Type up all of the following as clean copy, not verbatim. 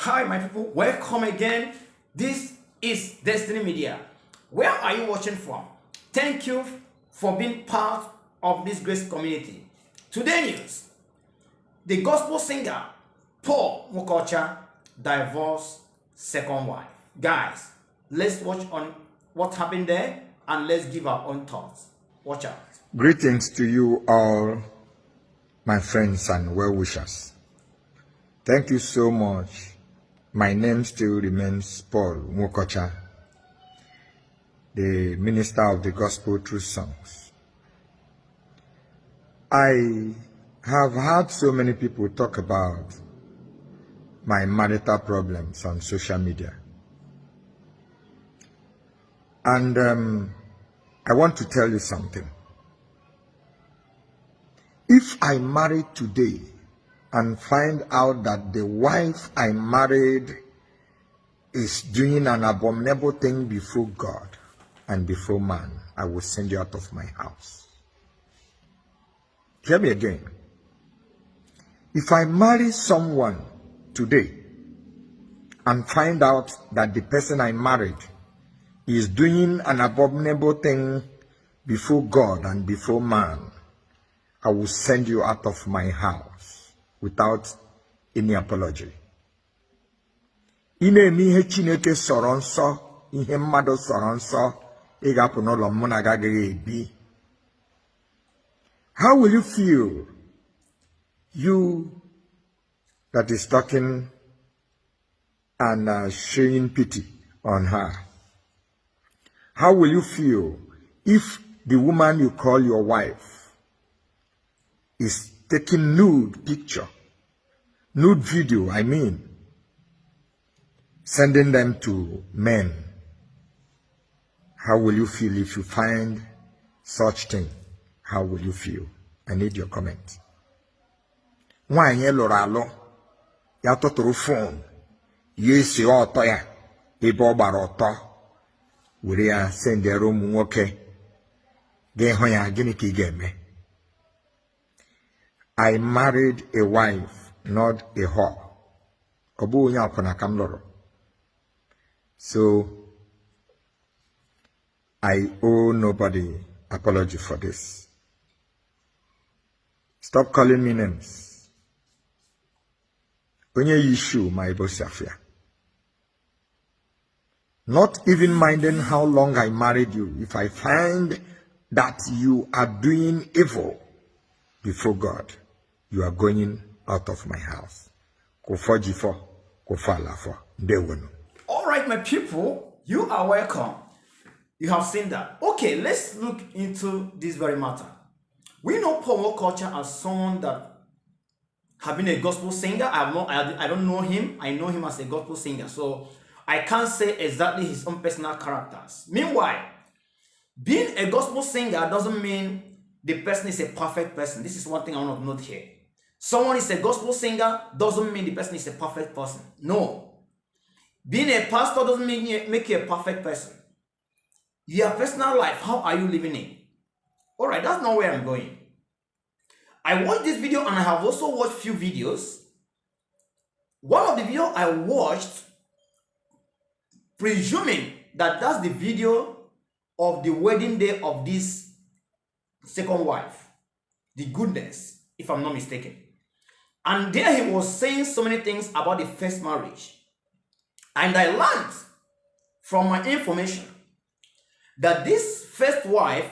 Hi, my people. Welcome again. This is Destiny Media. Where are you watching from? Thank you for being part of this great community. Today news. The gospel singer Paul Nwokeocha divorced second wife. Guys, let's watch on what happened there and let's give our own thoughts. Watch out. Greetings to you all, my friends and well-wishers. Thank you so much. My name still remains Paul Nwokeocha, the minister of the gospel through songs. I have heard so many people talk about my marital problems on social media. And I want to tell you something. If I marry today and find out that the wife I married is doing an abominable thing before God and before man, I will send you out of my house. Hear me again. If I marry someone today and find out that the person I married is doing an abominable thing before God and before man, I will send you out of my house without any apology. Ine eme ihe Chineke sọrọ nsọ, ihe mmadụ sọrọ nsọ, ị ga-apụ n'ụlọ m na agaghị ebi. How will you feel, you that is talking and showing pity on her? How will you feel if the woman you call your wife is taking nude picture, nude video, sending them to men? How will you feel if you find such thing? How will you feel? I need your comment. Nwanyị lụrụ alụ, ya tụtụrụ phone, ya esi ọtọ ya, ebe ọ gbara ọtọ, were ya sendere ụmụ nwoke, ga-ehụ ya gịnị ka ị ga-eme? I married a wife, not a whore. Ọ bụ onye akwụna ka m lụrụ. So, I owe nobody apology for this. Stop calling me names. Onye issue my bosafia. Not even minding how long I married you. If I find that you are doing evil before God, you are going out of my house. All right, my people, you are welcome. You have seen that. Okay, let's look into this very matter. We know Paul Nwokeocha as someone that have been a gospel singer. I don't know him. I know him as a gospel singer. So I can't say exactly his own personal characters. Meanwhile, being a gospel singer doesn't mean the person is a perfect person. This is one thing I want to note here. Someone is a gospel singer doesn't mean the person is a perfect person. No. Being a pastor doesn't make you a perfect person. Your personal life, how are you living it? All right, that's not where I'm going. I watched this video and I have also watched few videos. One of the videos I watched, presuming that that's the video of the wedding day of this second wife, the goodness, if I'm not mistaken. And there he was saying so many things about the first marriage. And I learned from my information that this first wife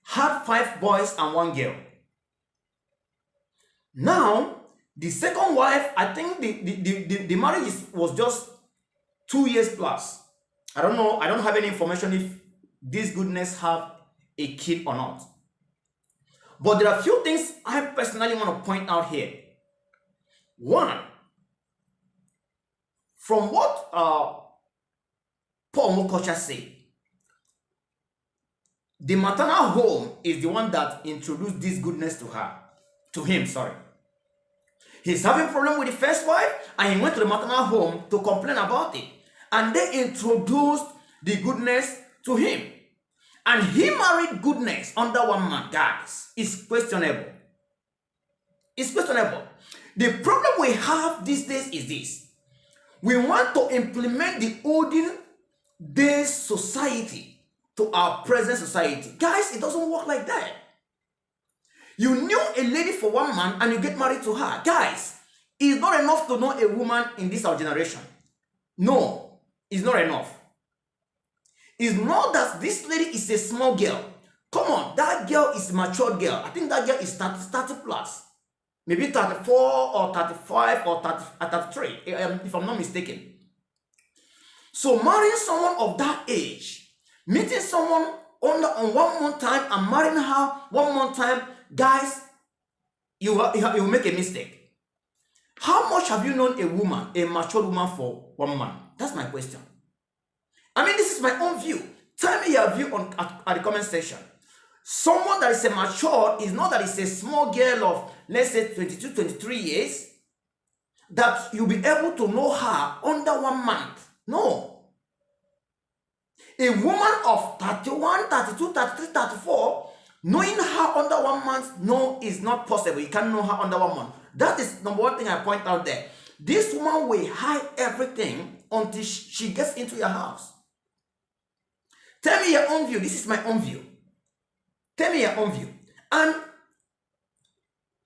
had 5 boys and 1 girl. Now, the second wife, I think the marriage was just 2 years plus. I don't know. I don't have any information if this goodness have a kid or not. But there are a few things I personally want to point out here. One, from what Paul Nwokeocha said, the maternal home is the one that introduced this goodness to him. He's having a problem with the first wife and he went to the maternal home to complain about it. And they introduced the goodness to him. And he married goodness under one man. Guys, it's questionable. It's questionable. The problem we have these days is this. We want to implement the olden days society to our present society. Guys, it doesn't work like that. You knew a lady for 1 month and you get married to her. Guys, it's not enough to know a woman in this our generation. No, it's not enough. It's not that this lady is a small girl. Come on, that girl is a mature girl. I think that girl is 30 plus. Maybe 34 or 35 or 33, if I'm not mistaken. So marrying someone of that age, meeting someone on 1 month time and marrying her 1 month time, guys, you will make a mistake. How much have you known a woman, a mature woman, for 1 month? That's my question. I mean, this is my own view. Tell me your view at the comment section. Someone that is a mature is not that it's a small girl of, let's say, 22, 23 years, that you'll be able to know her under 1 month. No. A woman of 31, 32, 33, 34, knowing her under 1 month, no, is not possible. You can't know her under 1 month. That is number one thing I point out there. This woman will hide everything until she gets into your house. Tell me your own view. This is my own view. Tell me your own view. And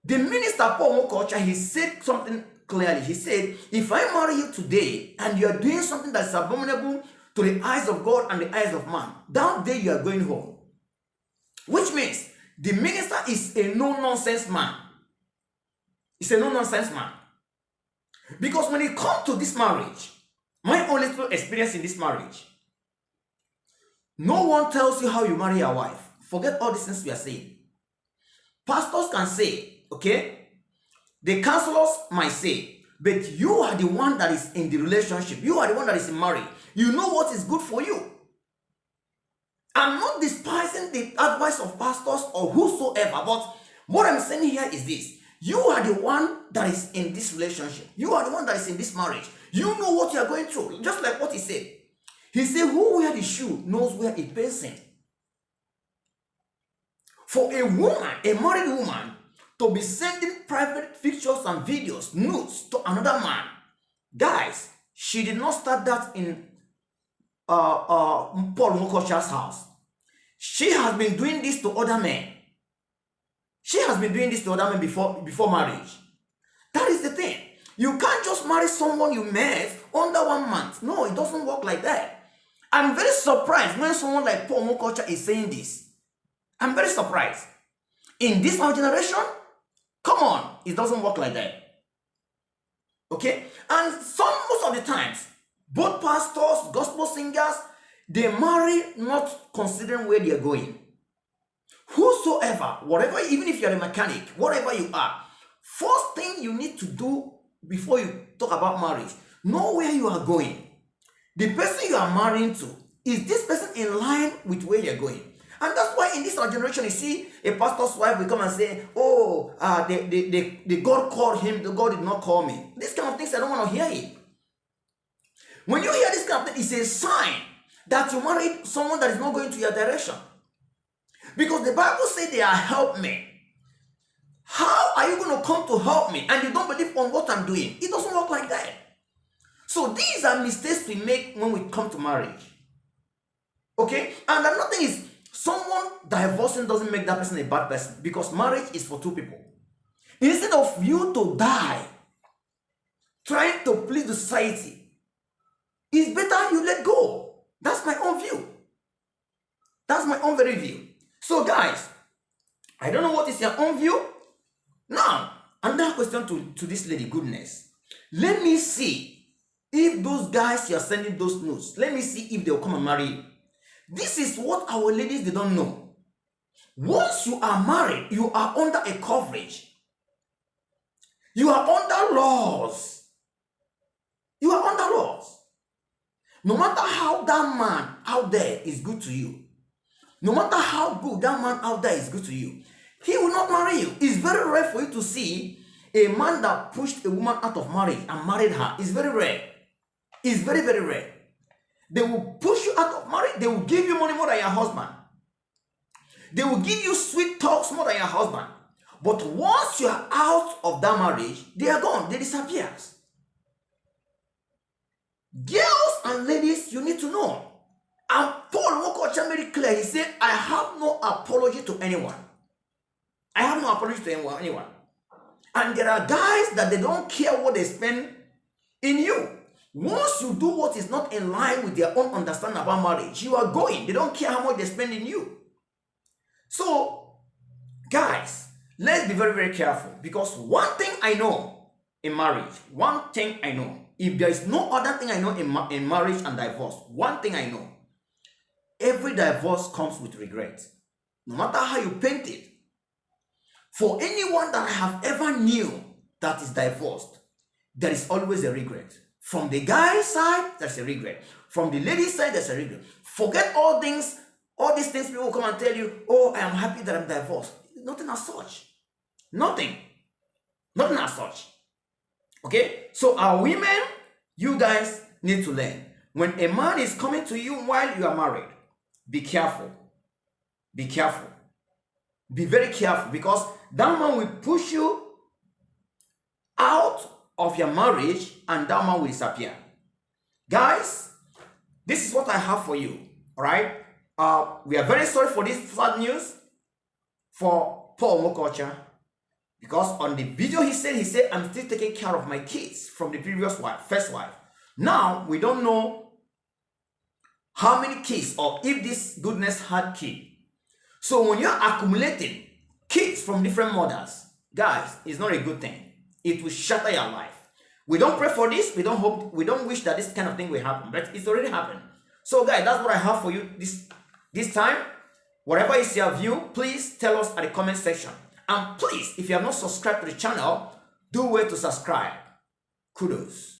the minister, Paul Nwokeocha, he said something clearly. He said, if I marry you today and you are doing something that's abominable to the eyes of God and the eyes of man, that day you are going home. Which means the minister is a no-nonsense man. He's a no-nonsense man. Because when it comes to this marriage, my own little experience in this marriage, no one tells you how you marry your wife. Forget all these things we are saying. Pastors can say, okay? The counselors might say, but you are the one that is in the relationship. You are the one that is in marriage. You know what is good for you. I'm not despising the advice of pastors or whosoever, but what I'm saying here is this. You are the one that is in this relationship. You are the one that is in this marriage. You know what you are going through. Just like what he said. He said, who wears the shoe knows where it pays him. For a woman, a married woman, to be sending private pictures and videos, nudes to another man, guys, she did not start that in Paul Nwokeocha's house. She has been doing this to other men. She has been doing this to other men before marriage. That is the thing. You can't just marry someone you met under 1 month. No, it doesn't work like that. I'm very surprised when someone like Paul Nwokeocha is saying this. I'm very surprised. In this our generation, come on, it doesn't work like that. Okay? And most of the times, both pastors, gospel singers, they marry not considering where they are going. Whosoever, whatever, even if you're a mechanic, whatever you are, first thing you need to do before you talk about marriage, know where you are going. The person you are marrying to, is this person in line with where you're going? And that's why in this our generation, you see a pastor's wife will come and say, oh, the God called him, the God did not call me. This kind of things, I don't want to hear it. When you hear this kind of thing, it's a sign that you married someone that is not going to your direction. Because the Bible says they are helpmen. How are you going to come to help me and you don't believe on what I'm doing? It doesn't work like that. So these are mistakes we make when we come to marriage. Okay? And another thing is, someone divorcing doesn't make that person a bad person, because marriage is for two people. Instead of you to die trying to please the society, it's better you let go. That's my own view. That's my own very view. So guys, I don't know what is your own view. Now, another question to this lady, goodness. Let me see if those guys you are sending those notes, let me see if they'll come and marry you. This is what our ladies, they don't know. Once you are married, you are under a coverage. You are under laws. You are under laws. No matter how that man out there is good to you, no matter how good that man out there is good to you, he will not marry you. It's very rare for you to see a man that pushed a woman out of marriage and married her. It's very rare. It's very, very rare. They will push you out of marriage. They will give you money more than your husband. They will give you sweet talks more than your husband. But once you are out of that marriage, they are gone. They disappear. Girls and ladies, you need to know. And Paul Nwokeocha made it clear. He said, I have no apology to anyone. I have no apology to anyone. And there are guys that they don't care what they spend in you. Once you do what is not in line with their own understanding about marriage, you are going. They don't care how much they spend in you. So, guys, let's be very, very careful. Because one thing I know in marriage, one thing I know, if there is no other thing I know in marriage and divorce, one thing I know, every divorce comes with regret. No matter how you paint it. For anyone that I have ever knew that is divorced, there is always a regret. From the guy's side, there's a regret. From the lady's side, there's a regret. Forget all these things people come and tell you, oh, I am happy that I'm divorced. Nothing as such. Nothing. Nothing as such. Okay? So our women, you guys need to learn. When a man is coming to you while you are married, be careful. Be careful. Be very careful, because that man will push you out of your marriage and that man will disappear. Guys, this is what I have for you. All right? We are very sorry for this sad news for Paul Nwokeocha, because on the video he said, I'm still taking care of my kids from the previous wife, first wife. Now, we don't know how many kids or if this goodness had kids. So when you're accumulating kids from different mothers, guys, it's not a good thing. It will shatter your life. We don't pray for this. We don't wish that this kind of thing will happen, but it's already happened. So guys, that's what I have for you this time. Whatever is your view, please tell us at the comment section. And please, if you have not subscribed to the channel, do well to subscribe. Kudos.